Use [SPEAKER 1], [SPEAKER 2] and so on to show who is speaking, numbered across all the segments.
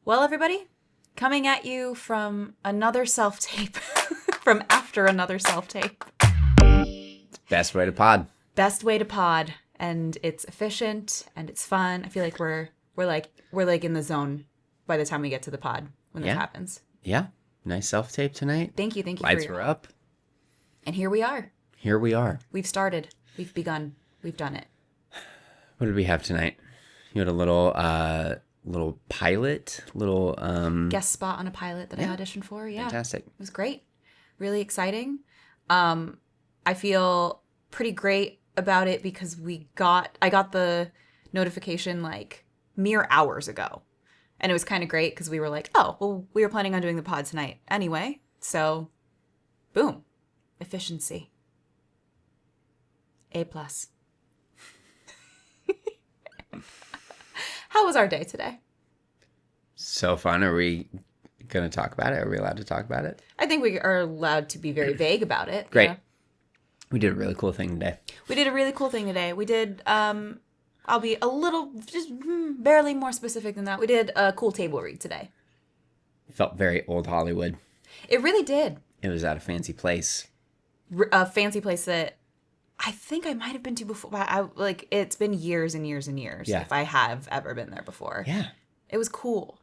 [SPEAKER 1] Well, everybody, coming at you from another self-tape, from after another self-tape.
[SPEAKER 2] Best way to pod.
[SPEAKER 1] Best way to pod, and it's efficient and it's fun. I feel like we're in the zone by the time we get to the pod when this happens.
[SPEAKER 2] Yeah, nice self-tape tonight.
[SPEAKER 1] Thank you.
[SPEAKER 2] Lights were up,
[SPEAKER 1] and here we are. We've started. We've begun. We've done it.
[SPEAKER 2] What did we have tonight? You had a little pilot,
[SPEAKER 1] guest spot on a pilot that I auditioned for. Yeah,
[SPEAKER 2] fantastic.
[SPEAKER 1] It was great, really exciting. I feel pretty great about it because I got the notification like mere hours ago, and it was kind of great because we were like, oh, well, we were planning on doing the pod tonight anyway, so boom, efficiency, A+. How was our day today?
[SPEAKER 2] So fun. Are we going to talk about it? Are we allowed to talk about it?
[SPEAKER 1] I think we are allowed to be very vague about it.
[SPEAKER 2] Great.
[SPEAKER 1] Yeah.
[SPEAKER 2] We did a really cool thing today.
[SPEAKER 1] We did, I'll be a little, just barely more specific than that. We did a cool table read today.
[SPEAKER 2] Felt very old Hollywood.
[SPEAKER 1] It really did.
[SPEAKER 2] It was at a fancy place.
[SPEAKER 1] A fancy place that I think I might have been to before. It's been years and years and years if I have ever been there before.
[SPEAKER 2] Yeah.
[SPEAKER 1] It was cool.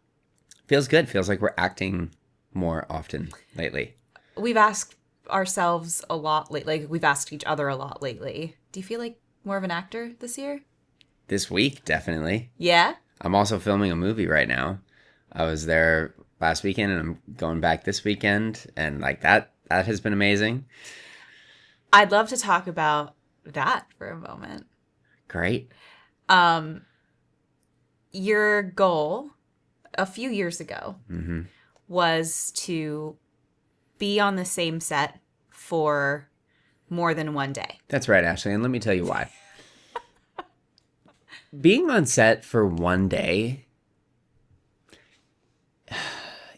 [SPEAKER 2] Feels good. Feels like we're acting more often lately.
[SPEAKER 1] We've asked ourselves a lot lately. We've asked each other a lot lately. Do you feel like more of an actor this year?
[SPEAKER 2] This week, definitely.
[SPEAKER 1] Yeah?
[SPEAKER 2] I'm also filming a movie right now. I was there last weekend and I'm going back this weekend. And like that has been amazing.
[SPEAKER 1] I'd love to talk about that for a moment.
[SPEAKER 2] Great.
[SPEAKER 1] Your goal a few years ago was to be on the same set for more than one day.
[SPEAKER 2] That's right, Ashley. And let me tell you why. Being on set for one day,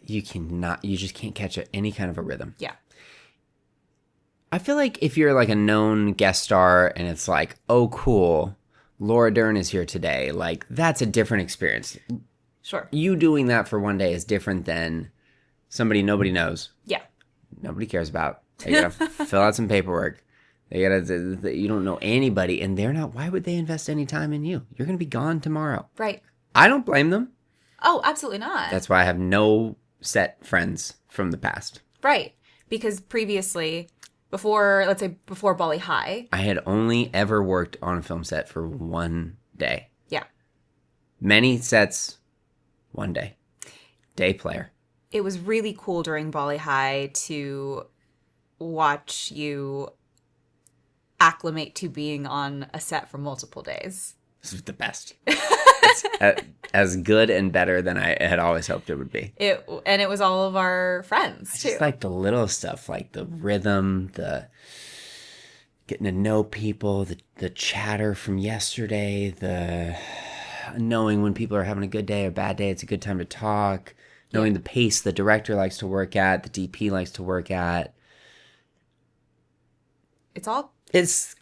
[SPEAKER 2] you just can't catch any kind of a rhythm.
[SPEAKER 1] Yeah.
[SPEAKER 2] I feel like if you're like a known guest star and it's like, oh, cool, Laura Dern is here today, like that's a different experience.
[SPEAKER 1] Sure.
[SPEAKER 2] You doing that for one day is different than somebody nobody knows.
[SPEAKER 1] Yeah.
[SPEAKER 2] Nobody cares about. They gotta fill out some paperwork. You don't know anybody, and they're not. Why would they invest any time in you? You're gonna be gone tomorrow.
[SPEAKER 1] Right.
[SPEAKER 2] I don't blame them.
[SPEAKER 1] Oh, absolutely not.
[SPEAKER 2] That's why I have no set friends from the past.
[SPEAKER 1] Right. Because previously, before Bali High,
[SPEAKER 2] I had only ever worked on a film set for one day.
[SPEAKER 1] Yeah.
[SPEAKER 2] Many sets, one day. Day player.
[SPEAKER 1] It was really cool during Bali High to watch you acclimate to being on a set for multiple days.
[SPEAKER 2] This was the best. It's as good and better than I had always hoped it would be.
[SPEAKER 1] It was all of our friends, too.
[SPEAKER 2] Just like the little stuff, like the rhythm, the getting to know people, the chatter from yesterday, the knowing when people are having a good day or bad day, it's a good time to talk, knowing the pace the director likes to work at, the DP likes to work at. It's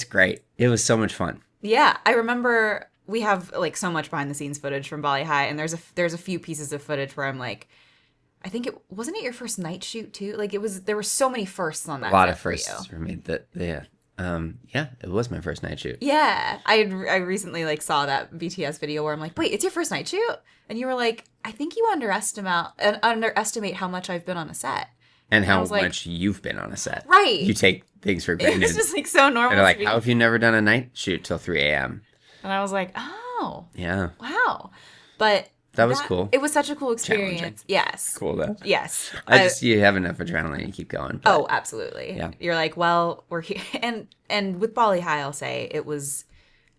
[SPEAKER 2] great. It was so much fun.
[SPEAKER 1] Yeah, I remember we have like so much behind the scenes footage from Bali High, and there's a few pieces of footage where I'm like, I think it wasn't it your first night shoot too? Like there were so many firsts on that.
[SPEAKER 2] A lot of
[SPEAKER 1] for
[SPEAKER 2] firsts for me. It was my first night shoot.
[SPEAKER 1] Yeah, I recently like saw that BTS video where I'm like, wait, it's your first night shoot, and you were like, I think you underestimate how much I've been on a set.
[SPEAKER 2] And how much you've been on a set.
[SPEAKER 1] Right.
[SPEAKER 2] You take things for granted.
[SPEAKER 1] It's just like so normal.
[SPEAKER 2] They're like, how have you never done a night shoot till 3 a.m.?
[SPEAKER 1] And I was like, oh.
[SPEAKER 2] Yeah.
[SPEAKER 1] Wow. But
[SPEAKER 2] that was cool.
[SPEAKER 1] It was such a cool experience. Yes.
[SPEAKER 2] Cool though.
[SPEAKER 1] Yes.
[SPEAKER 2] You have enough adrenaline, you keep going.
[SPEAKER 1] Oh, absolutely.
[SPEAKER 2] Yeah.
[SPEAKER 1] You're like, well, we're here. And with Bali High, I'll say it was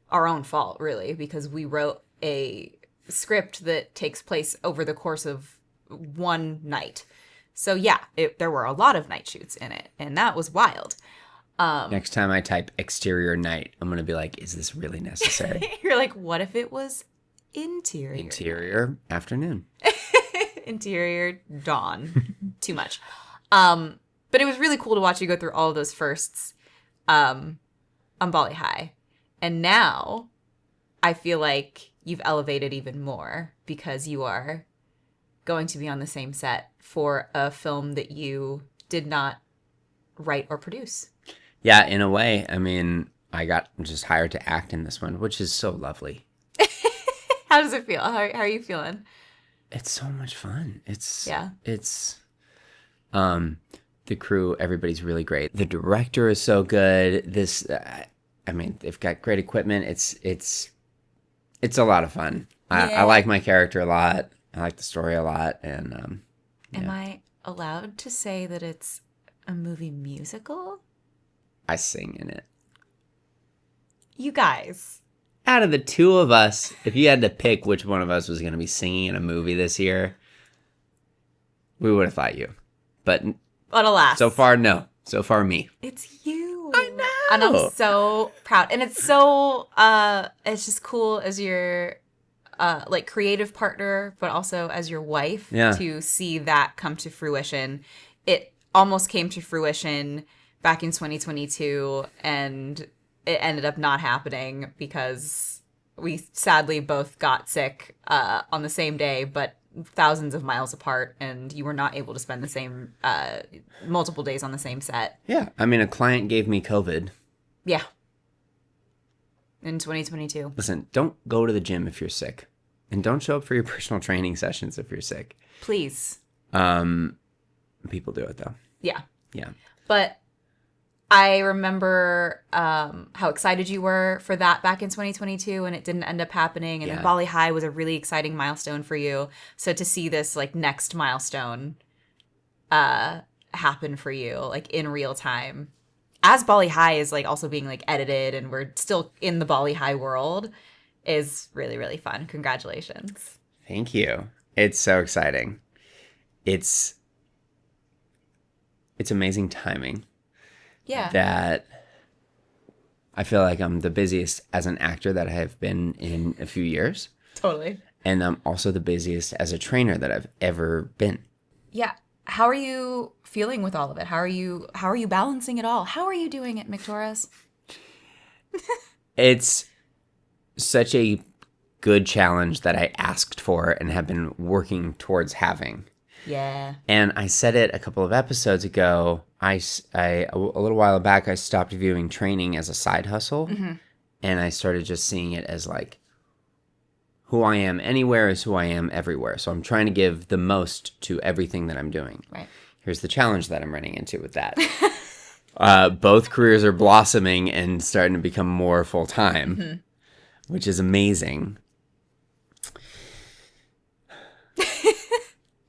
[SPEAKER 1] our own fault, really, because we wrote a script that takes place over the course of one night. So yeah, there were a lot of night shoots in it, and that was wild.
[SPEAKER 2] Next time I type exterior night, I'm going to be like, is this really necessary?
[SPEAKER 1] You're like, what if it was interior?
[SPEAKER 2] Interior afternoon.
[SPEAKER 1] Interior dawn. Too much. But it was really cool to watch you go through all of those firsts on Bali High. And now I feel like you've elevated even more because you are going to be on the same set for a film that you did not write or produce.
[SPEAKER 2] Yeah, in a way. I mean, I got just hired to act in this one, which is so lovely.
[SPEAKER 1] How does it feel? How are you feeling?
[SPEAKER 2] It's so much fun.
[SPEAKER 1] Yeah.
[SPEAKER 2] It's the crew, everybody's really great. The director is so good. I mean, they've got great equipment. It's a lot of fun. I
[SPEAKER 1] Yeah.
[SPEAKER 2] like my character a lot. I like the story a lot, and
[SPEAKER 1] Am I allowed to say that it's a movie musical?
[SPEAKER 2] I sing in it.
[SPEAKER 1] You guys.
[SPEAKER 2] Out of the two of us, if you had to pick which one of us was going to be singing in a movie this year, we would have thought you. But
[SPEAKER 1] But alas.
[SPEAKER 2] so far, no. So far, me.
[SPEAKER 1] It's you.
[SPEAKER 2] I know.
[SPEAKER 1] And I'm so proud. And it's so it's just cool as your like creative partner, but also as your wife
[SPEAKER 2] Yeah.
[SPEAKER 1] to see that come to fruition. It almost came to fruition back in 2022 and it ended up not happening because we sadly both got sick on the same day, but thousands of miles apart, and you were not able to spend the same multiple days on the same set.
[SPEAKER 2] Yeah. I mean, a client gave me COVID.
[SPEAKER 1] Yeah. In 2022.
[SPEAKER 2] Listen, don't go to the gym if you're sick. And don't show up for your personal training sessions if you're sick.
[SPEAKER 1] Please.
[SPEAKER 2] People do it, though.
[SPEAKER 1] Yeah.
[SPEAKER 2] Yeah.
[SPEAKER 1] But I remember how excited you were for that back in 2022, and it didn't end up happening. And then
[SPEAKER 2] Yeah.
[SPEAKER 1] Bali High was a really exciting milestone for you. So to see this like next milestone happen for you, like in real time, as Bali High is like also being like edited, and we're still in the Bali High world, is really, really fun. Congratulations.
[SPEAKER 2] Thank you. It's so exciting. It's amazing timing.
[SPEAKER 1] Yeah.
[SPEAKER 2] That I feel like I'm the busiest as an actor that I have been in a few years.
[SPEAKER 1] Totally.
[SPEAKER 2] And I'm also the busiest as a trainer that I've ever been.
[SPEAKER 1] Yeah. How are you feeling with all of it? How are you balancing it all? How are you doing it, MICK Torres?
[SPEAKER 2] It's such a good challenge that I asked for and have been working towards having.
[SPEAKER 1] Yeah.
[SPEAKER 2] And I said it a couple of episodes ago. A little while back, I stopped viewing training as a side hustle.
[SPEAKER 1] Mm-hmm.
[SPEAKER 2] And I started just seeing it as like, who I am anywhere is who I am everywhere. So I'm trying to give the most to everything that I'm doing.
[SPEAKER 1] Right.
[SPEAKER 2] Here's the challenge that I'm running into with that. Both careers are blossoming and starting to become more full-time,
[SPEAKER 1] Mm-hmm.
[SPEAKER 2] which is amazing.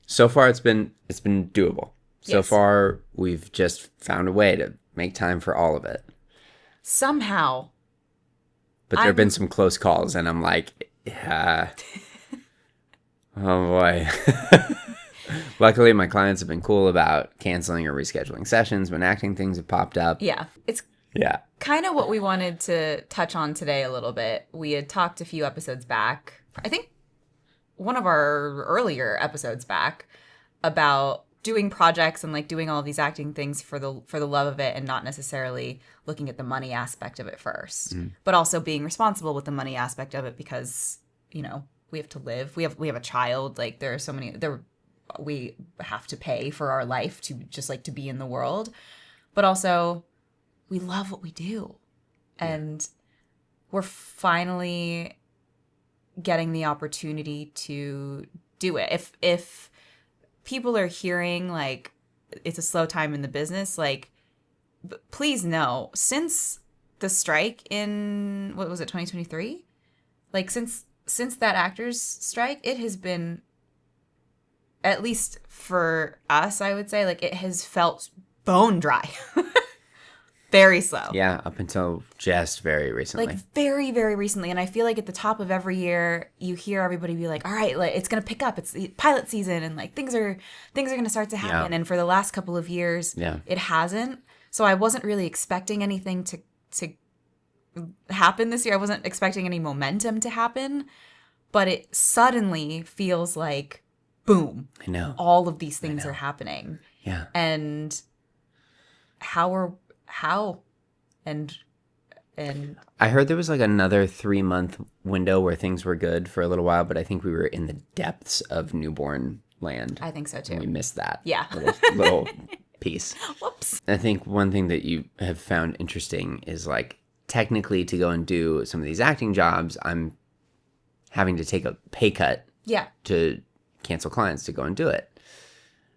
[SPEAKER 2] So far, it's been doable. So
[SPEAKER 1] Yes.
[SPEAKER 2] far, we've just found a way to make time for all of it.
[SPEAKER 1] Somehow.
[SPEAKER 2] But there have been some close calls, and I'm like, yeah. Oh, boy. Luckily, my clients have been cool about canceling or rescheduling sessions when acting things have popped up.
[SPEAKER 1] Yeah. It's
[SPEAKER 2] Yeah.
[SPEAKER 1] kind of what we wanted to touch on today a little bit. We had talked a few episodes back, I think one of our earlier episodes back, about doing projects and like doing all of these acting things for the love of it and not necessarily looking at the money aspect of it first, but also being responsible with the money aspect of it because, you know, we have to live. We have a child. Like there are so many we have to pay for our life to just like to be in the world, but also we love what we do. And we're finally getting the opportunity to do it. If people are hearing like it's a slow time in the business, like please know, since the strike in what was it, 2023? Like since that actors strike, it has been, at least for us, I would say, like it has felt bone dry. Very slow.
[SPEAKER 2] Yeah, up until just very recently.
[SPEAKER 1] Like very, very recently. And I feel like at the top of every year, you hear everybody be like, all right, like it's going to pick up. It's the pilot season and like things are going to start to happen.
[SPEAKER 2] Yeah.
[SPEAKER 1] And for the last couple of years, it hasn't. So I wasn't really expecting anything to happen this year. I wasn't expecting any momentum to happen, but it suddenly feels like, boom.
[SPEAKER 2] I know.
[SPEAKER 1] All of these things are happening.
[SPEAKER 2] Yeah.
[SPEAKER 1] And how and And
[SPEAKER 2] I heard there was like another 3-month window where things were good for a little while, but I think we were in the depths of newborn land.
[SPEAKER 1] I think so
[SPEAKER 2] And we
[SPEAKER 1] too.
[SPEAKER 2] missed that
[SPEAKER 1] Yeah.
[SPEAKER 2] little piece.
[SPEAKER 1] Whoops.
[SPEAKER 2] I think one thing that you have found interesting is like technically to go and do some of these acting jobs, I'm having to take a pay cut
[SPEAKER 1] Yeah.
[SPEAKER 2] to cancel clients to go and do it.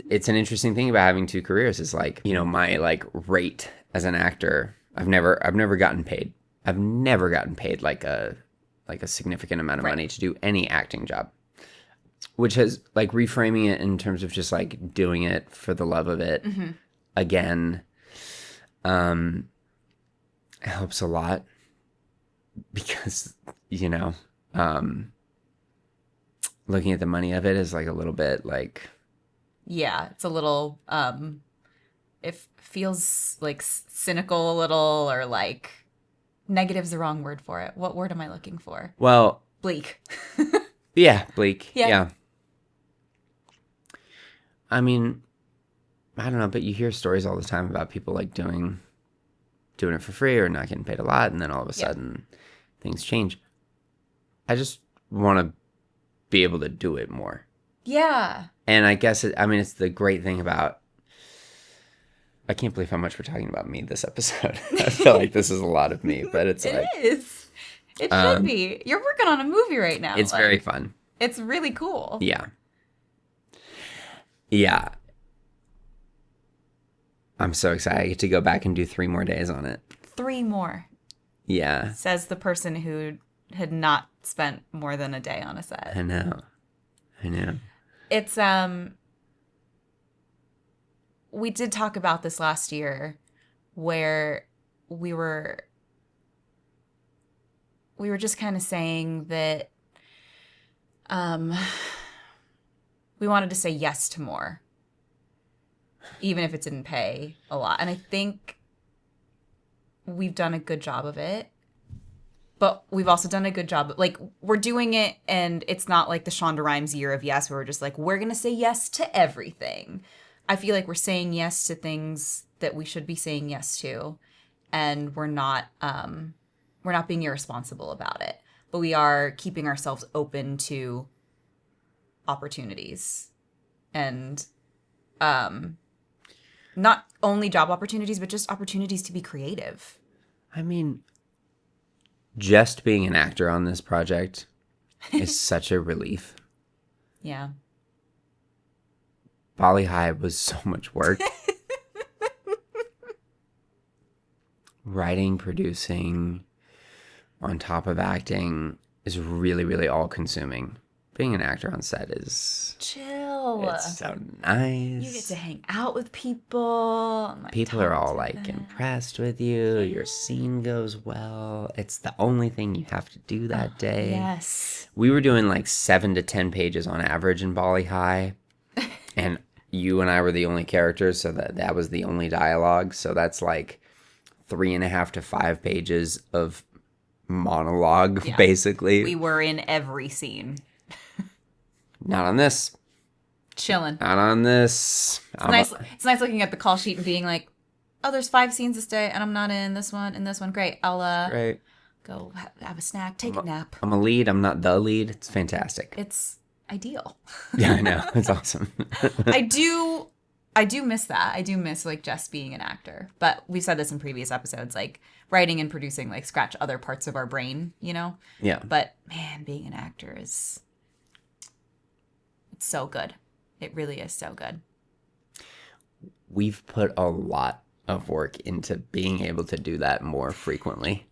[SPEAKER 2] It's an interesting thing about having two careers is like, my like rate as an actor, I've never gotten paid. I've never gotten paid like a significant amount of money to do any acting job. Which has like reframing it in terms of just like doing it for the love of it again helps a lot because looking at the money of it is like a little bit like
[SPEAKER 1] Yeah, it's a little it feels like cynical a little, or like negative's the wrong word for it. What word am I looking for?
[SPEAKER 2] well
[SPEAKER 1] Bleak.
[SPEAKER 2] yeah, bleak.
[SPEAKER 1] Yeah.
[SPEAKER 2] Yeah. I mean, I don't know, but you hear stories all the time about people like doing it for free or not getting paid a lot, and then all of a sudden things change. I just want to be able to do it more.
[SPEAKER 1] Yeah.
[SPEAKER 2] And I guess it's the great thing about. I can't believe how much we're talking about me this episode. I feel like this is a lot of me, but it's
[SPEAKER 1] It
[SPEAKER 2] like
[SPEAKER 1] is. It should be. You're working on a movie right now.
[SPEAKER 2] it's very fun.
[SPEAKER 1] It's really cool.
[SPEAKER 2] Yeah. Yeah. I'm so excited. I get to go back and do 3 more days on it.
[SPEAKER 1] 3 more,
[SPEAKER 2] Yeah.
[SPEAKER 1] says the person who had not spent more than a day on a set.
[SPEAKER 2] I know.
[SPEAKER 1] It's we did talk about this last year where we were just kind of saying that we wanted to say yes to more, even if it didn't pay a lot. And I think we've done a good job of it. But we've also done a good job. Like, we're doing it, and it's not like the Shonda Rhimes year of yes, where we're just like, we're going to say yes to everything. I feel like we're saying yes to things that we should be saying yes to, and we're not being irresponsible about it. But we are keeping ourselves open to opportunities, and not only job opportunities, but just opportunities to be creative.
[SPEAKER 2] I mean, just being an actor on this project is such a relief.
[SPEAKER 1] Yeah.
[SPEAKER 2] Bali High was so much work. Writing, producing, on top of acting is really, really all consuming. Being an actor on set is
[SPEAKER 1] chill.
[SPEAKER 2] It's so nice.
[SPEAKER 1] You get to hang out with people. And, like,
[SPEAKER 2] people
[SPEAKER 1] talk
[SPEAKER 2] are all
[SPEAKER 1] to
[SPEAKER 2] like
[SPEAKER 1] them.
[SPEAKER 2] impressed with you. Your scene goes well. It's the only thing you have to do that day.
[SPEAKER 1] Yes.
[SPEAKER 2] We were doing like 7 to 10 pages on average in Bali High, and you and I were the only characters, so that was the only dialogue. So that's like 3.5 to 5 pages of monologue,
[SPEAKER 1] Yeah.
[SPEAKER 2] basically.
[SPEAKER 1] We were in every scene.
[SPEAKER 2] Not on this.
[SPEAKER 1] Chilling.
[SPEAKER 2] Not on this.
[SPEAKER 1] It's nice looking at the call sheet and being like, oh, there's 5 scenes this day, and I'm not in this one and this one. Great. I'll
[SPEAKER 2] Right.
[SPEAKER 1] go have a snack, take a nap.
[SPEAKER 2] I'm a lead. I'm not the lead. It's fantastic.
[SPEAKER 1] It's ideal.
[SPEAKER 2] Yeah, I know. It's awesome.
[SPEAKER 1] I do miss that. I do miss like just being an actor. But we've said this in previous episodes, like writing and producing like scratch other parts of our brain, you know?
[SPEAKER 2] Yeah.
[SPEAKER 1] But man, being an actor it's so good. It really is so good.
[SPEAKER 2] We've put a lot of work into being able to do that more frequently.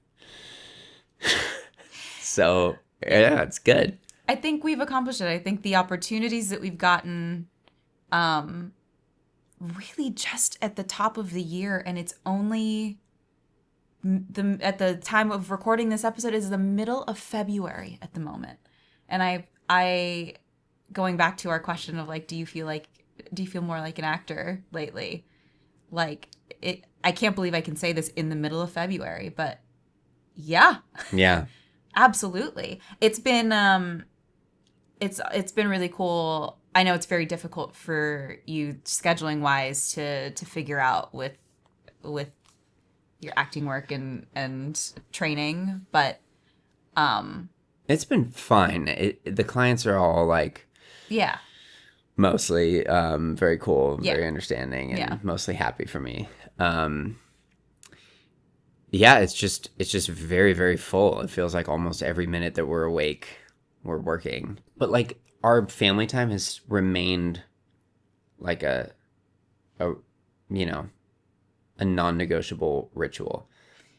[SPEAKER 2] So, yeah, it's good.
[SPEAKER 1] I think we've accomplished it. I think the opportunities that we've gotten really just at the top of the year, and it's only at the time of recording this episode is the middle of February at the moment. And I going back to our question of like, do you feel more like an actor lately? Like I can't believe I can say this in the middle of February, but yeah.
[SPEAKER 2] Yeah.
[SPEAKER 1] Absolutely. It's been it's been really cool. I know it's very difficult for you scheduling wise to figure out with your acting work and training, but
[SPEAKER 2] It's been fine. The clients are all like
[SPEAKER 1] yeah.
[SPEAKER 2] mostly very cool,
[SPEAKER 1] Yeah.
[SPEAKER 2] very understanding, and
[SPEAKER 1] Yeah.
[SPEAKER 2] mostly happy for me. Yeah, it's just very, very full. It feels like almost every minute that we're awake, we're working. But like our family time has remained like a you know, a non-negotiable ritual.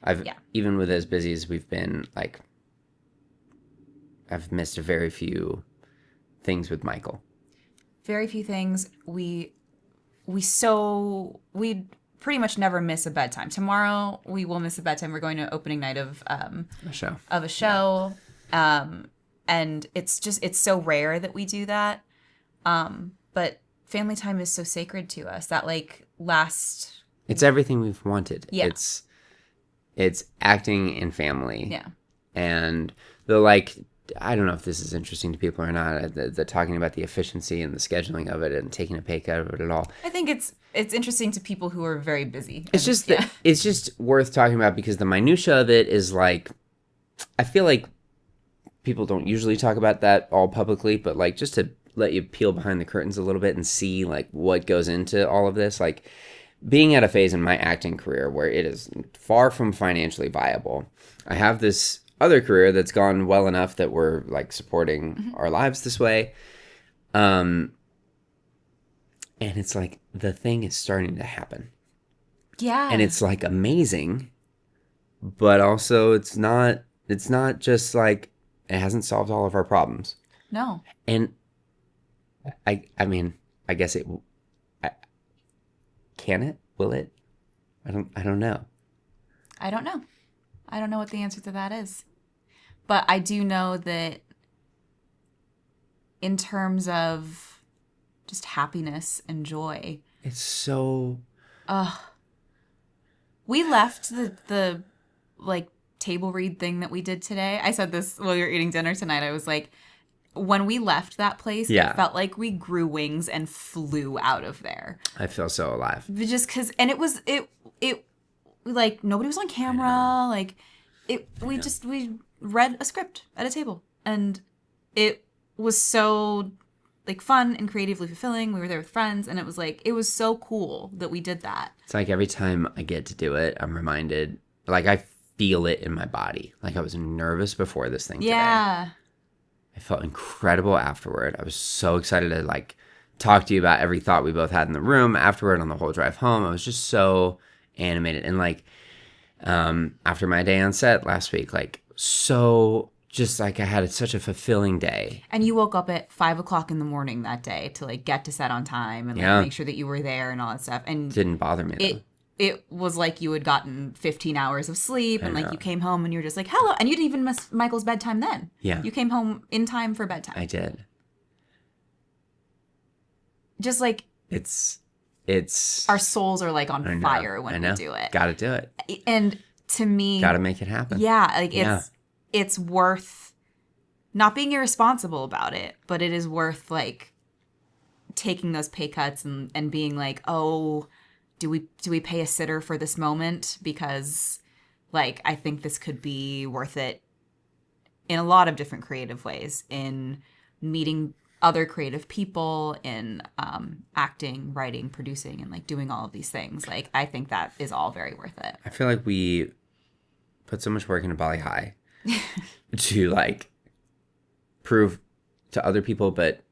[SPEAKER 2] I've
[SPEAKER 1] Yeah.
[SPEAKER 2] even with as busy as we've been, like I've missed a very few things with Michael.
[SPEAKER 1] Very few things. We pretty much never miss a bedtime. Tomorrow we will miss a bedtime. We're going to opening night
[SPEAKER 2] A show.
[SPEAKER 1] of a show. And it's so rare that we do that. But family time is so sacred to us that like last
[SPEAKER 2] It's everything we've wanted.
[SPEAKER 1] Yeah.
[SPEAKER 2] It's acting and family.
[SPEAKER 1] yeah.
[SPEAKER 2] And the like, I don't know if this is interesting to people or not. The talking about the efficiency and the scheduling of it and taking a pay cut of it at all.
[SPEAKER 1] I think it's interesting to people who are very busy.
[SPEAKER 2] It's just it's just worth talking about because the minutia of it is like, I feel like people don't usually talk about that all publicly, but like just to let you peel behind the curtains a little bit and see like what goes into all of this. Like being at a phase in my acting career where it is far from financially viable. I have this other career that's gone well enough that we're like supporting our lives this way. And it's like the thing is starting to happen.
[SPEAKER 1] Yeah.
[SPEAKER 2] And it's like amazing, but also it's not just like it hasn't solved all of our problems.
[SPEAKER 1] No.
[SPEAKER 2] And I mean, I guess it can it? Will it? I don't know.
[SPEAKER 1] I don't know. I don't know what the answer to that is. But I do know that in terms of just happiness and joy,
[SPEAKER 2] It's so
[SPEAKER 1] we left the like table read thing that we did today. I said this while we were eating dinner tonight. I was like, when we left that place,
[SPEAKER 2] Yeah.
[SPEAKER 1] it felt like we grew wings and flew out of there.
[SPEAKER 2] I feel so alive.
[SPEAKER 1] Just because, and it like nobody was on camera. Like we read a script at a table, and it was so like fun and creatively fulfilling. We were there with friends, and it was so cool that we did that.
[SPEAKER 2] It's like every time I get to do it, I'm reminded, like I feel it in my body. Like I was nervous before this thing today.
[SPEAKER 1] Yeah.
[SPEAKER 2] I felt incredible afterward. I was so excited to like talk to you about every thought we both had in the room afterward on the whole drive home. I was just so animated. And like after my day on set last week, like so just like I had such a fulfilling day.
[SPEAKER 1] And you woke up at 5:00 in the morning that day to like get to set on time and like
[SPEAKER 2] Yeah.
[SPEAKER 1] make sure that you were there and all that stuff. And
[SPEAKER 2] Didn't bother me though.
[SPEAKER 1] it was like you had gotten 15 hours of sleep and like
[SPEAKER 2] know.
[SPEAKER 1] you came home and you were just like, hello. And you didn't even miss Michael's bedtime then.
[SPEAKER 2] Yeah.
[SPEAKER 1] You came home in time for bedtime.
[SPEAKER 2] I did.
[SPEAKER 1] Just like
[SPEAKER 2] It's
[SPEAKER 1] our souls are like on
[SPEAKER 2] I know,
[SPEAKER 1] fire
[SPEAKER 2] I
[SPEAKER 1] when
[SPEAKER 2] know.
[SPEAKER 1] we do it.
[SPEAKER 2] Gotta do it.
[SPEAKER 1] And to me,
[SPEAKER 2] Gotta make it happen.
[SPEAKER 1] yeah, like
[SPEAKER 2] Yeah.
[SPEAKER 1] it's worth not being irresponsible about it, but it is worth like taking those pay cuts and being like, oh, do we pay a sitter for this moment? Because like I think this could be worth it in a lot of different creative ways, in meeting other creative people, in acting, writing, producing, and like doing all of these things. Like I think that is all very worth it.
[SPEAKER 2] I feel like we put so much work into Bali High to like prove to other people, but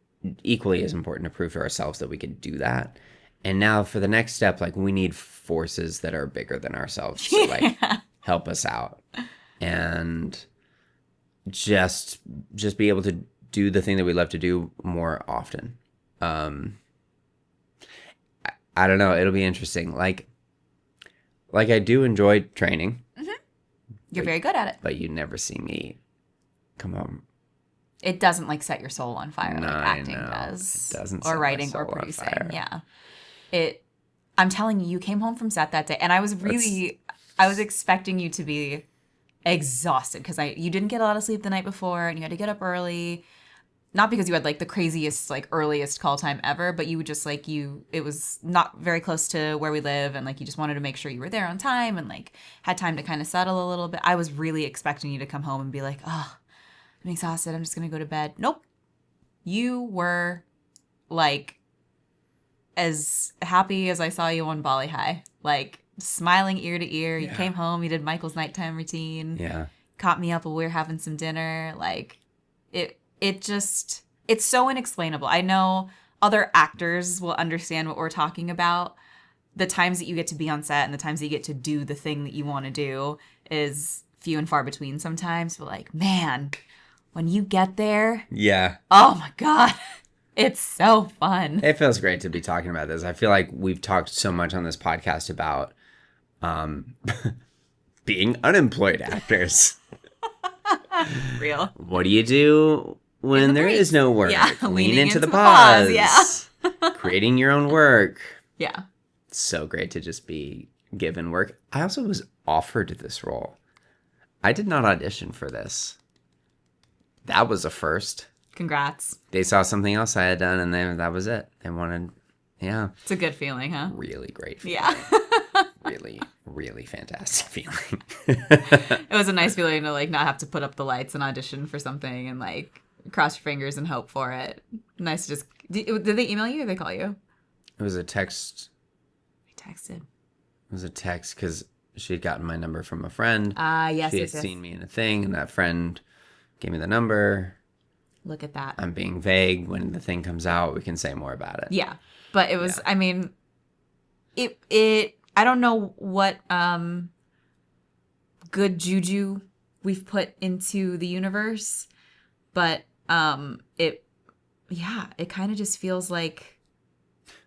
[SPEAKER 2] equally as important to prove to ourselves that we can do that. And now for the next step, like we need forces that are bigger than ourselves to like help us out and just be able to do the thing that we love to do more often. I don't know. It'll be interesting. Like I do enjoy training.
[SPEAKER 1] You're very good at it.
[SPEAKER 2] But you never see me come home.
[SPEAKER 1] It doesn't like set your soul on fire
[SPEAKER 2] No,
[SPEAKER 1] like
[SPEAKER 2] I
[SPEAKER 1] acting
[SPEAKER 2] know.
[SPEAKER 1] does.
[SPEAKER 2] It doesn't set
[SPEAKER 1] or
[SPEAKER 2] my
[SPEAKER 1] writing or
[SPEAKER 2] soul on
[SPEAKER 1] producing.
[SPEAKER 2] fire.
[SPEAKER 1] Yeah. I'm telling you, you came home from set that day and I was expecting you to be exhausted because you didn't get a lot of sleep the night before and you had to get up early. not because you had like the craziest like earliest call time ever, but you would just like it was not very close to where we live, and like you just wanted to make sure you were there on time and like had time to kind of settle a little bit. I was really expecting you to come home and be like, oh, I'm exhausted, I'm just gonna go to bed. Nope. You were like as happy as I saw you on Bali High, like smiling ear to ear. You came home, you did Michael's nighttime routine.
[SPEAKER 2] Yeah.
[SPEAKER 1] Caught me up while we were having some dinner. Like it's so inexplainable. I know other actors will understand what we're talking about. The times that you get to be on set and the times that you get to do the thing that you want to do is few and far between sometimes. But like, man, when you get there,
[SPEAKER 2] Yeah.
[SPEAKER 1] oh my God, it's so fun.
[SPEAKER 2] It feels great to be talking about this. I feel like we've talked so much on this podcast about being unemployed actors.
[SPEAKER 1] Real.
[SPEAKER 2] What do you do when there is no work?
[SPEAKER 1] Yeah,
[SPEAKER 2] Lean into the pause.
[SPEAKER 1] Yeah.
[SPEAKER 2] Creating your own work.
[SPEAKER 1] Yeah.
[SPEAKER 2] It's so great to just be given work. I also was offered this role. I did not audition for this. That was a first.
[SPEAKER 1] Congrats.
[SPEAKER 2] They saw something else I had done, and that was it. They wanted,
[SPEAKER 1] It's a good feeling, huh?
[SPEAKER 2] really great feeling.
[SPEAKER 1] Yeah.
[SPEAKER 2] Really, really fantastic feeling.
[SPEAKER 1] It was a nice feeling to like not have to put up the lights and audition for something and like cross your fingers and hope for it. Nice to just did they email you or they call you?
[SPEAKER 2] It was a text.
[SPEAKER 1] I texted.
[SPEAKER 2] It was a text because she had gotten my number from a friend.
[SPEAKER 1] Yes,
[SPEAKER 2] She had seen me in a thing, and that friend gave me the number.
[SPEAKER 1] Look at that.
[SPEAKER 2] I'm being vague. When the thing comes out, we can say more about it.
[SPEAKER 1] Yeah. But it was, I mean, it I don't know what good juju we've put into the universe, but it kind of just feels like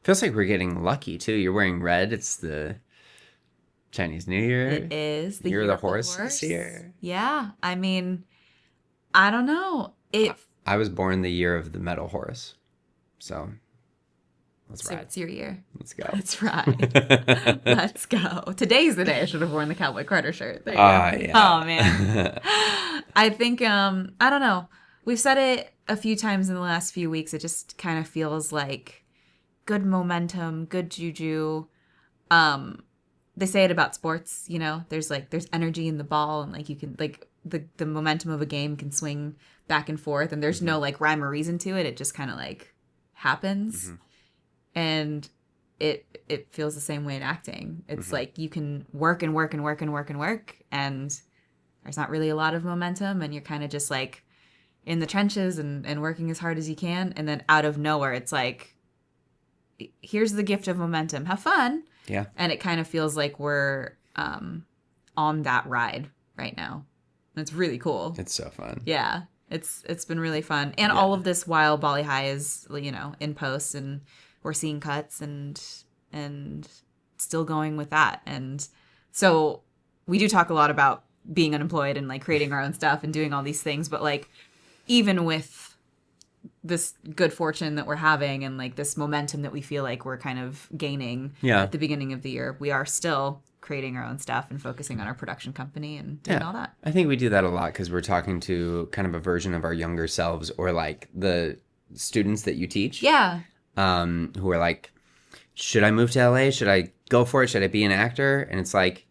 [SPEAKER 2] we're getting lucky too. You're wearing red. It's the Chinese New Year.
[SPEAKER 1] it is the
[SPEAKER 2] You're
[SPEAKER 1] year
[SPEAKER 2] the
[SPEAKER 1] of
[SPEAKER 2] horse this year.
[SPEAKER 1] Yeah. I mean, I don't know.
[SPEAKER 2] I was born the year of the metal horse. So let's ride.
[SPEAKER 1] It's your year.
[SPEAKER 2] Let's go.
[SPEAKER 1] Let's ride. Let's go. Today's the day I should have worn the Cowboy Carter shirt. There you go.
[SPEAKER 2] Yeah.
[SPEAKER 1] Oh, man. I think, I don't know. We've said it a few times in the last few weeks. It just kind of feels like good momentum, good juju. They say it about sports, you know, there's energy in the ball, and like you can like the momentum of a game can swing back and forth, and there's no like rhyme or reason to it. It just kind of like happens. And it feels the same way in acting. It's like you can work and work and work and work and work, and there's not really a lot of momentum, and you're kind of just like in the trenches and working as hard as you can, and then out of nowhere it's like, here's the gift of momentum, have fun.
[SPEAKER 2] Yeah.
[SPEAKER 1] And it kind of feels like we're on that ride right now. And it's really cool.
[SPEAKER 2] It's so fun.
[SPEAKER 1] Yeah. It's been really fun. And all of this while Bali High is, you know, in post, and we're seeing cuts and still going with that. And so we do talk a lot about being unemployed and like creating our own stuff and doing all these things, but like even with this good fortune that we're having and like this momentum that we feel like we're kind of gaining at the beginning of the year, we are still creating our own stuff and focusing on our production company and doing all that.
[SPEAKER 2] I think we do that a lot because we're talking to kind of a version of our younger selves, or like the students that you teach.
[SPEAKER 1] Yeah.
[SPEAKER 2] Who are like, should I move to LA? Should I go for it? Should I be an actor? And it's like,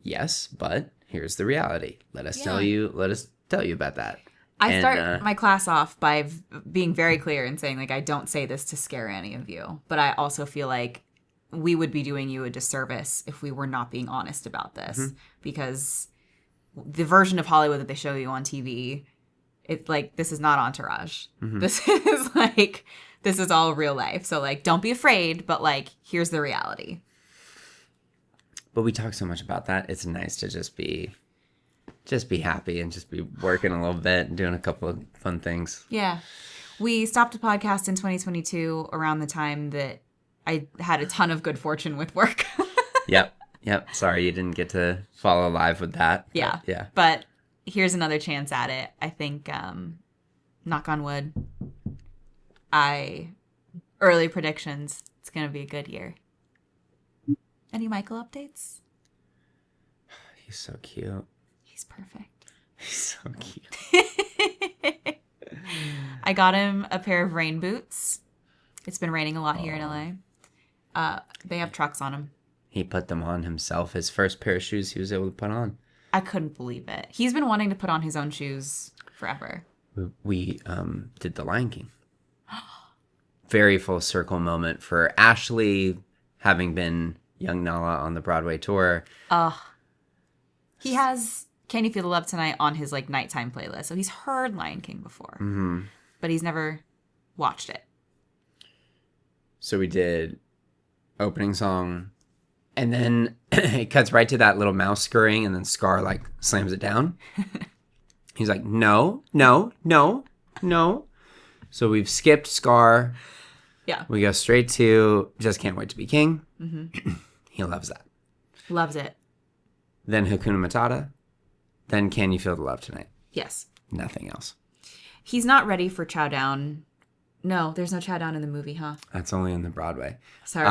[SPEAKER 2] yes, but here's the reality. Let us tell you about that.
[SPEAKER 1] I start my class off by being very clear and saying, like, I don't say this to scare any of you, but I also feel like we would be doing you a disservice if we were not being honest about this, because the version of Hollywood that they show you on TV, it's like, this is not Entourage. This is like, this is all real life. So like, don't be afraid, but like, here's the reality.
[SPEAKER 2] But we talk so much about that. It's nice to just be happy and just be working a little bit and doing a couple of fun things. Yeah.
[SPEAKER 1] We stopped a podcast in 2022 around the time that I had a ton of good fortune with work.
[SPEAKER 2] Yep. Sorry you didn't get to follow live with that.
[SPEAKER 1] Yeah. But here's another chance at it. I think, knock on wood, early predictions, it's going to be a good year. Any Michael updates?
[SPEAKER 2] He's so cute.
[SPEAKER 1] He's perfect.
[SPEAKER 2] He's so cute.
[SPEAKER 1] I got him a pair of rain boots. It's been raining a lot here in LA. They have trucks on them.
[SPEAKER 2] He put them on himself. His first pair of shoes he was able to put on.
[SPEAKER 1] I couldn't believe it. He's been wanting to put on his own shoes forever.
[SPEAKER 2] We did The Lion King. Very full circle moment for Ashley, having been young Nala on the Broadway tour.
[SPEAKER 1] He has Can You Feel the Love Tonight on his like nighttime playlist. So he's heard Lion King before, but he's never watched it.
[SPEAKER 2] So we did opening song, and then it cuts right to that little mouse scurrying, and then Scar like slams it down. He's like, no, no, no, no. So we've skipped Scar.
[SPEAKER 1] Yeah.
[SPEAKER 2] We go straight to Just Can't Wait to Be King. Mm-hmm. He loves that.
[SPEAKER 1] Loves it.
[SPEAKER 2] Then Hakuna Matata. Then Can You Feel the Love Tonight?
[SPEAKER 1] Yes.
[SPEAKER 2] Nothing else.
[SPEAKER 1] He's not ready for Chow Down. No, there's no Chow Down in the movie, huh?
[SPEAKER 2] That's only on the Broadway.
[SPEAKER 1] Sorry.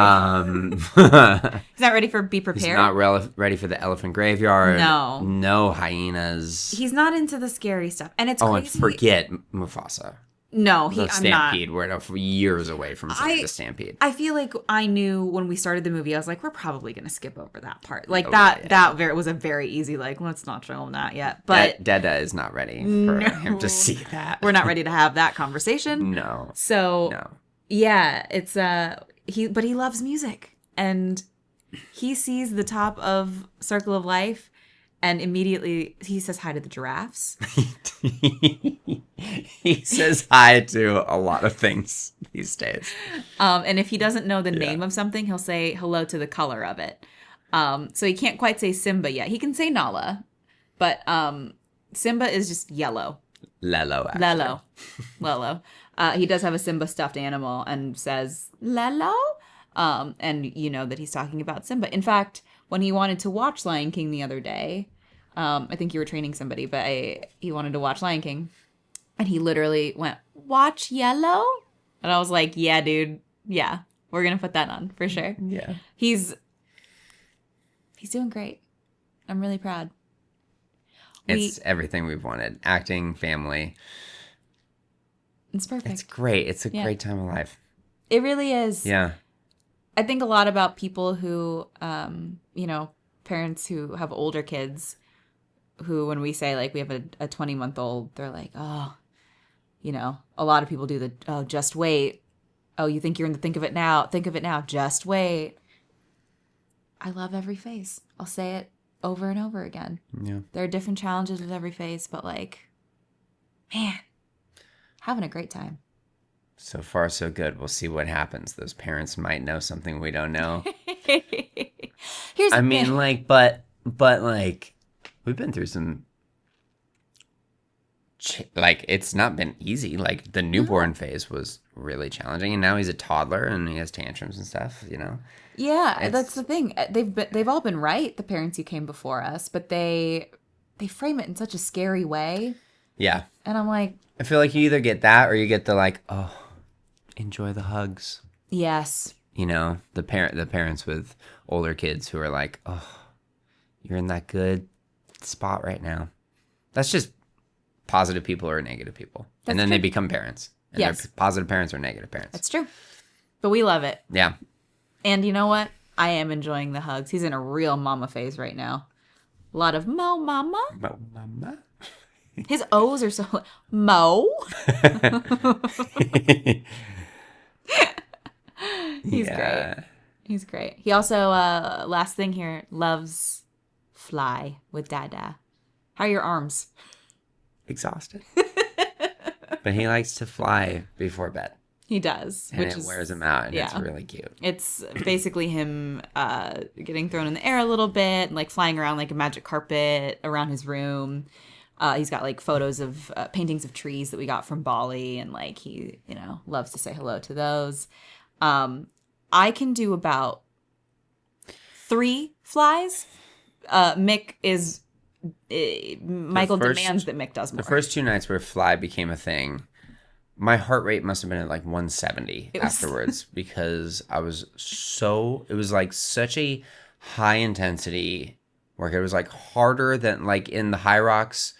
[SPEAKER 2] He's
[SPEAKER 1] He's not ready for Be Prepared?
[SPEAKER 2] not ready for the Elephant Graveyard.
[SPEAKER 1] No.
[SPEAKER 2] No hyenas.
[SPEAKER 1] He's not into the scary stuff. And it's
[SPEAKER 2] Oh,
[SPEAKER 1] crazy.
[SPEAKER 2] and forget Mufasa.
[SPEAKER 1] No,
[SPEAKER 2] The
[SPEAKER 1] I'm not.
[SPEAKER 2] Stampede. We're years away from seeing the Stampede.
[SPEAKER 1] I feel like I knew when we started the movie, I was like, we're probably going to skip over that part. Like
[SPEAKER 2] yeah.
[SPEAKER 1] that was a very easy, like, let's not show him that yet. But
[SPEAKER 2] Dada is not ready for him to see that.
[SPEAKER 1] we're not ready to have that conversation.
[SPEAKER 2] No.
[SPEAKER 1] So
[SPEAKER 2] No.
[SPEAKER 1] yeah, it's but he loves music, and he sees the top of Circle of Life, and immediately he says hi to the giraffes.
[SPEAKER 2] He says hi to a lot of things these days.
[SPEAKER 1] And if he doesn't know the name of something, he'll say hello to the color of it. So he can't quite say Simba yet. He can say Nala, but Simba is just yellow.
[SPEAKER 2] Lelo, actually.
[SPEAKER 1] Lelo. He does have a Simba stuffed animal and says Lelo. And you know that he's talking about Simba. In fact, when he wanted to watch Lion King the other day, I think you were training somebody, but he wanted to watch Lion King. And he literally went, watch Yellow? And I was like, yeah, dude. Yeah, we're going to put that on for sure.
[SPEAKER 2] Yeah.
[SPEAKER 1] He's doing great. I'm really proud.
[SPEAKER 2] It's everything we've wanted. Acting, family.
[SPEAKER 1] It's perfect.
[SPEAKER 2] It's great. It's a great time of life.
[SPEAKER 1] It really is.
[SPEAKER 2] Yeah.
[SPEAKER 1] I think a lot about people who, parents who have older kids who, when we say, like, we have a 20-month-old, they're like, oh, a lot of people do the, oh, just wait. Oh, you think you're in the think of it now. Think of it now. Just wait. I love every phase. I'll say it over and over again.
[SPEAKER 2] Yeah.
[SPEAKER 1] There are different challenges with every phase, but, like, man, having a great time.
[SPEAKER 2] So far, so good. We'll see what happens. Those parents might know something we don't know.
[SPEAKER 1] Here's the
[SPEAKER 2] I mean,
[SPEAKER 1] thing.
[SPEAKER 2] like, but like, we've been through some, like, it's not been easy. Like, the newborn phase was really challenging, and now he's a toddler, and he has tantrums and stuff,
[SPEAKER 1] Yeah, that's the thing. They've all been right, the parents who came before us, but they frame it in such a scary way.
[SPEAKER 2] Yeah.
[SPEAKER 1] And I'm like,
[SPEAKER 2] I feel like you either get that or you get the, like, oh, enjoy the hugs.
[SPEAKER 1] yes.
[SPEAKER 2] The parents with older kids who are like, oh, you're in that good spot right now. That's just positive people or negative people. And then they become parents. And
[SPEAKER 1] Yes.
[SPEAKER 2] they're positive parents or negative parents.
[SPEAKER 1] That's true. But we love it.
[SPEAKER 2] Yeah.
[SPEAKER 1] And you know what? I am enjoying the hugs. He's in a real mama phase right now. A lot of Mo Mama.
[SPEAKER 2] Mo Mama.
[SPEAKER 1] His O's are so Mo. He's great. He's great. He also, last thing here, loves fly with Dada. How are your arms?
[SPEAKER 2] Exhausted. But he likes to fly before bed.
[SPEAKER 1] He does.
[SPEAKER 2] And it wears him out, and it's
[SPEAKER 1] yeah.
[SPEAKER 2] really cute.
[SPEAKER 1] It's basically him getting thrown in the air a little bit, and like flying around like a magic carpet around his room. He's got like photos of paintings of trees that we got from Bali, and like he, loves to say hello to those. I can do about 3 flies. Mick is Michael demands that Mick does more.
[SPEAKER 2] The first 2 nights where fly became a thing, my heart rate must have been at like 170 afterwards because it was like such a high intensity work. It was like harder than like in the high rocks.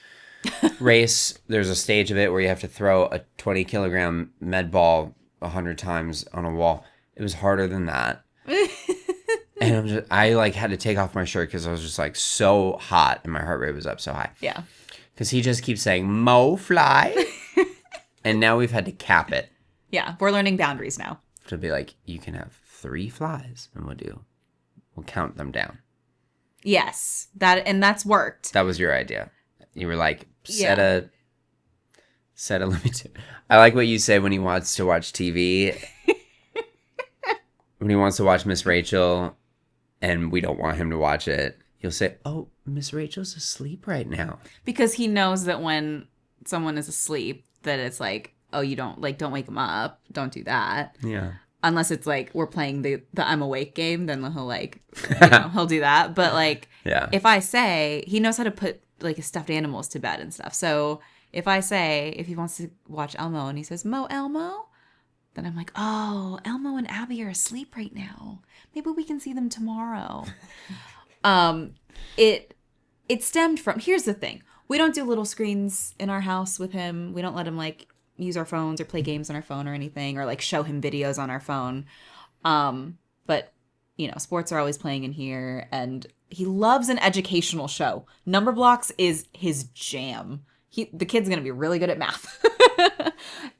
[SPEAKER 2] race, there's a stage of it where you have to throw a 20 kilogram med ball 100 times on a wall. It was harder than that. And I like had to take off my shirt because I was just like so hot and my heart rate was up so high.
[SPEAKER 1] Yeah.
[SPEAKER 2] Because he just keeps saying, Mo, fly. And now we've had to cap it.
[SPEAKER 1] Yeah. We're learning boundaries now.
[SPEAKER 2] To be like, you can have 3 flies. And we'll count them down.
[SPEAKER 1] Yes. That's worked.
[SPEAKER 2] That was your idea. You were like, set a limit. I like what you say when he wants to watch TV. When he wants to watch Miss Rachel and we don't want him to watch it, you'll say, oh, Miss Rachel's asleep right now. Because
[SPEAKER 1] he knows that when someone is asleep, that it's like, oh, you don't wake him up. Don't do that.
[SPEAKER 2] Yeah.
[SPEAKER 1] Unless it's like we're playing the I'm awake game, then he'll like, he'll do that. But like, if I say, he knows how to put like his stuffed animals to bed and stuff. So if I say, if he wants to watch Elmo and he says, Mo, Elmo, then I'm like, oh, Elmo and Abby are asleep right now. Maybe we can see them tomorrow. It stemmed from, here's the thing. We don't do little screens in our house with him. We don't let him like use our phones or play games on our phone or anything, or like show him videos on our phone. But sports are always playing in here, and he loves an educational show. Number Blocks is his jam. The kid's going to be really good at math.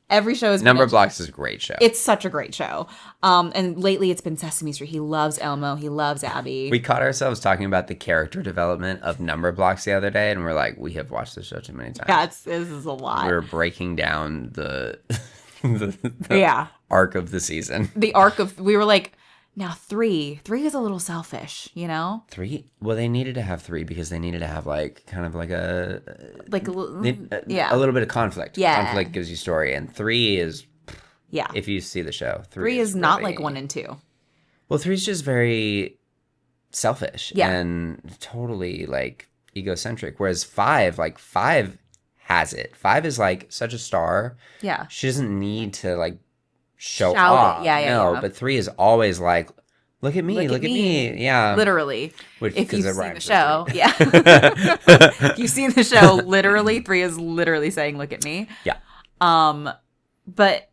[SPEAKER 1] Every show is
[SPEAKER 2] Number Blocks is a great show.
[SPEAKER 1] It's such a great show. And lately it's been Sesame Street. He loves Elmo. He loves Abby.
[SPEAKER 2] We caught ourselves talking about the character development of Number Blocks the other day, and we're like, we have watched this show too many times.
[SPEAKER 1] Yeah, this is a lot.
[SPEAKER 2] We were breaking down the arc of the season.
[SPEAKER 1] We were like, now three is a little selfish,
[SPEAKER 2] 3? Well, they needed to have 3 because they needed to have like kind of like a little bit of conflict.
[SPEAKER 1] Yeah.
[SPEAKER 2] Conflict gives you story, and 3 is if you see the show,
[SPEAKER 1] 3 is not really, like 1 and 2.
[SPEAKER 2] Well, 3 is just very selfish and totally like egocentric, whereas 5 has it. 5 is like such a star.
[SPEAKER 1] Yeah.
[SPEAKER 2] She doesn't need to like show off. No, but 3 is always like, look at me, look at me. Yeah.
[SPEAKER 1] Literally.
[SPEAKER 2] If you've
[SPEAKER 1] seen the show. Yeah. If you've seen the show, literally, 3 is literally saying, look at me.
[SPEAKER 2] Yeah.
[SPEAKER 1] But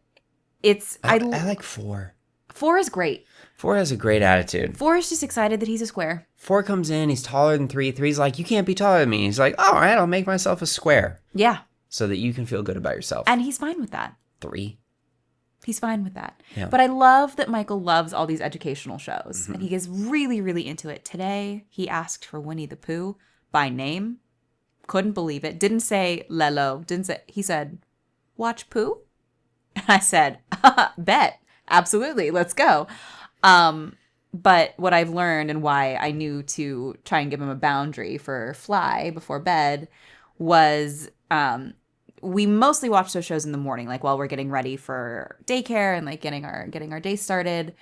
[SPEAKER 1] it's...
[SPEAKER 2] I like 4.
[SPEAKER 1] 4 is great.
[SPEAKER 2] 4 has a great attitude.
[SPEAKER 1] 4 is just excited that he's a square.
[SPEAKER 2] 4 comes in, he's taller than 3. 3's like, you can't be taller than me. He's like, all right, I'll make myself a square.
[SPEAKER 1] Yeah.
[SPEAKER 2] So that you can feel good about yourself.
[SPEAKER 1] And he's fine with that.
[SPEAKER 2] 3.
[SPEAKER 1] He's fine with that.
[SPEAKER 2] Yeah.
[SPEAKER 1] But I love that Michael loves all these educational shows. Mm-hmm. And he gets really, really into it. Today, he asked for Winnie the Pooh by name. Couldn't believe it. Didn't say Lelo. He said, watch Pooh? And I said, bet. Absolutely. Let's go. But what I've learned and why I knew to try and give him a boundary for Fly before bed was... we mostly watch those shows in the morning, like while we're getting ready for daycare and like getting our day started.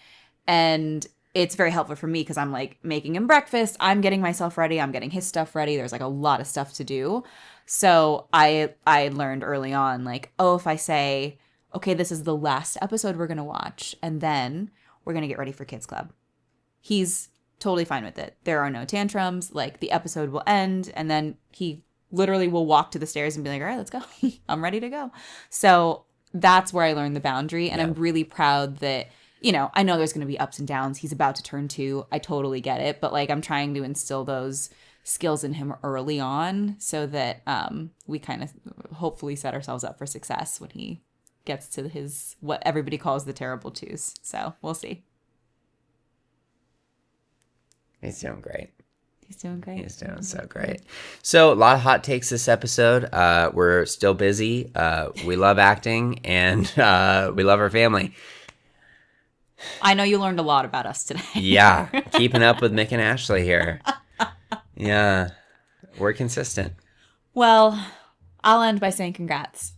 [SPEAKER 1] And it's very helpful for me because I'm like making him breakfast. I'm getting myself ready. I'm getting his stuff ready. There's like a lot of stuff to do. So I learned early on, like, oh, if I say, okay, this is the last episode we're going to watch, and then we're going to get ready for Kids Club. He's totally fine with it. There are no tantrums. Like the episode will end and then he literally will walk to the stairs and be like, all right, let's go. I'm ready to go. So that's where I learned the boundary. And I'm really proud that, I know there's going to be ups and downs. He's about to turn 2. I totally get it. But like, I'm trying to instill those skills in him early on so that we kind of hopefully set ourselves up for success when he gets to his, what everybody calls the terrible 2s. So we'll see.
[SPEAKER 2] He's doing great.
[SPEAKER 1] He's doing great.
[SPEAKER 2] He's doing so great. So a lot of hot takes this episode. We're still busy. We love acting and we love our family.
[SPEAKER 1] I know you learned a lot about us today.
[SPEAKER 2] Yeah. Keeping up with Mick and Ashley here. Yeah. We're consistent.
[SPEAKER 1] Well, I'll end by saying congrats.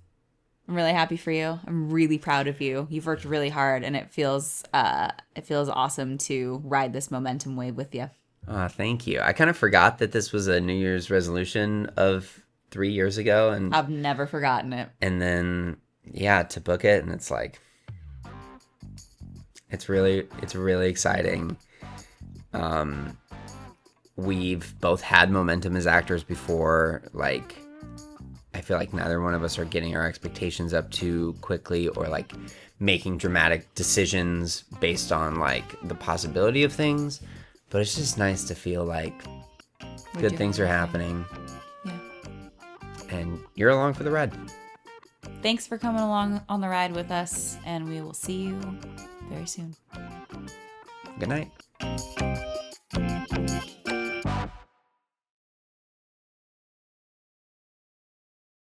[SPEAKER 1] I'm really happy for you. I'm really proud of you. You've worked really hard and it feels awesome to ride this momentum wave with you.
[SPEAKER 2] Oh, thank you. I kind of forgot that this was a New Year's resolution of 3 years ago. And
[SPEAKER 1] I've never forgotten it.
[SPEAKER 2] And then, to book it. And it's like, it's really exciting. We've both had momentum as actors before. Like, I feel like neither one of us are getting our expectations up too quickly or like making dramatic decisions based on like the possibility of things. But it's just nice to feel like good things are happening.
[SPEAKER 1] Yeah.
[SPEAKER 2] And you're along for the ride.
[SPEAKER 1] Thanks for coming along on the ride with us, and we will see you very soon.
[SPEAKER 2] Good night.